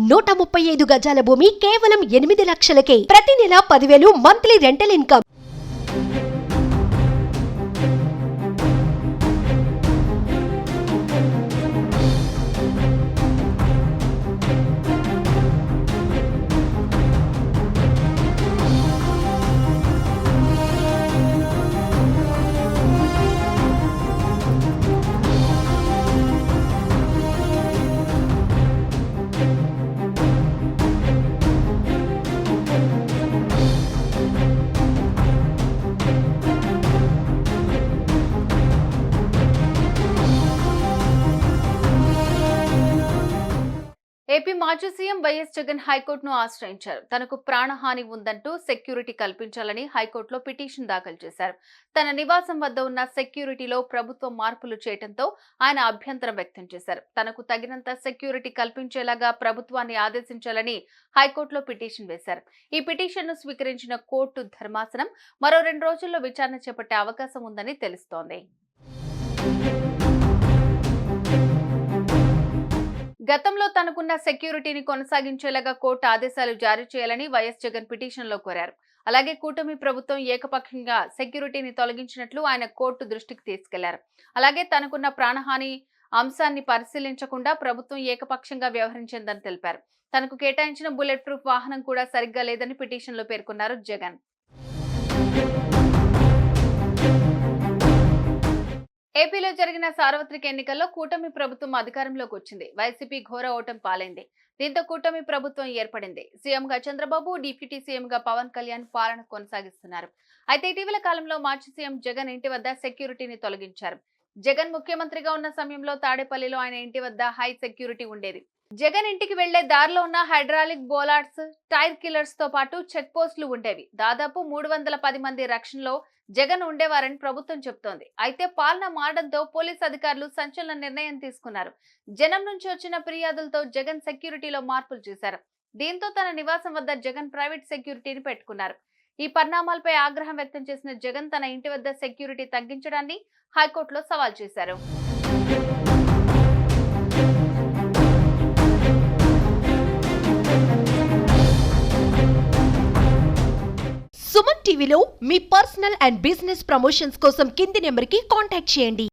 135 గజాల భూమి కేవలం 8 లక్షలకే. ప్రతి నెల 10,000 మంత్లీ రెంటల్ ఇన్కమ్. ఏపీ మాజీ సీఎం వైఎస్ జగన్ హైకోర్టును ఆశ్రయించారు. తనకు ప్రాణహాని ఉందంటూ సెక్యూరిటీ కల్పించాలని హైకోర్టులో పిటిషన్ దాఖలు చేశారు. తన నివాసం వద్ద ఉన్న సెక్యూరిటీలో ప్రభుత్వం మార్పులు చేయడంతో ఆయన అభ్యంతరం వ్యక్తం చేశారు. తనకు తగినంత సెక్యూరిటీ కల్పించేలాగా ప్రభుత్వాన్ని ఆదేశించాలని హైకోర్టులో పిటిషన్ వేశారు. ఈ పిటిషన్ను స్వీకరించిన కోర్టు ధర్మాసనం మరో 2 రోజుల్లో విచారణ చేపట్టే అవకాశం ఉందని తెలుస్తోంది. గతంలో తనకున్న సెక్యూరిటీని కొనసాగించేలాగా కోర్టు ఆదేశాలు జారీ చేయాలని వైఎస్ జగన్ పిటిషన్లో కోరారు. అలాగే కూటమి ప్రభుత్వం ఏకపక్షంగా సెక్యూరిటీని తొలగించినట్లు ఆయన కోర్టు దృష్టికి తీసుకెళ్లారు. అలాగే తనకున్న ప్రాణహాని అంశాన్ని పరిశీలించకుండా ప్రభుత్వం ఏకపక్షంగా వ్యవహరించిందని తెలిపారు. తనకు కేటాయించిన బుల్లెట్ ప్రూఫ్ వాహనం కూడా సరిగ్గా లేదని పిటిషన్లో పేర్కొన్నారు జగన్. ఏపీలో జరిగిన సార్వత్రిక ఎన్నికల్లో కూటమి ప్రభుత్వం అధికారంలోకి వచ్చింది. వైసీపీ ఘోర ఓటమి పాలైంది. దీంతో కూటమి ప్రభుత్వం ఏర్పడింది. సీఎంగా చంద్రబాబు, డిప్యూటీ సీఎంగా పవన్ కళ్యాణ్ పాలన కొనసాగిస్తున్నారు. అయితే ఇటీవల కాలంలో మాజీ సీఎం జగన్ ఇంటి వద్ద సెక్యూరిటీని తొలగించారు. జగన్ ముఖ్యమంత్రిగా ఉన్న సమయంలో తాడేపల్లిలో ఆయన ఇంటి వద్ద హై సెక్యూరిటీ ఉండేది. జగన్ ఇంటికి వెళ్లే దారిలో ఉన్న హైడ్రాలిక్ బోలార్డ్స్, టైర్ కిల్లర్స్ తో పాటు చెక్ పోస్టులు ఉండేవి. దాదాపు 310 మంది రక్షణలో జగన్ ఉండేవారని ప్రభుత్వం చెబుతోంది. అయితే పాలన మారడంతో పోలీసు అధికారులు సంచలన నిర్ణయం తీసుకున్నారు. జనం నుంచి వచ్చిన ఫిర్యాదులతో జగన్ సెక్యూరిటీలో మార్పులు చేశారు. దీంతో తన నివాసం వద్ద జగన్ ప్రైవేట్ సెక్యూరిటీని పెట్టుకున్నారు. ఈ పరిణామాలపై ఆగ్రహం వ్యక్తం చేసిన జగన్ తన ఇంటి వద్ద సెక్యూరిటీ తగ్గించడాన్ని హైకోర్టులో సవాల్ చేశారు. సుమన్ టీవీలో మీ పర్సనల్ అండ్ బిజినెస్ ప్రమోషన్స్ కోసం కింది నెంబర్కి కాంటాక్ట్ చేయండి.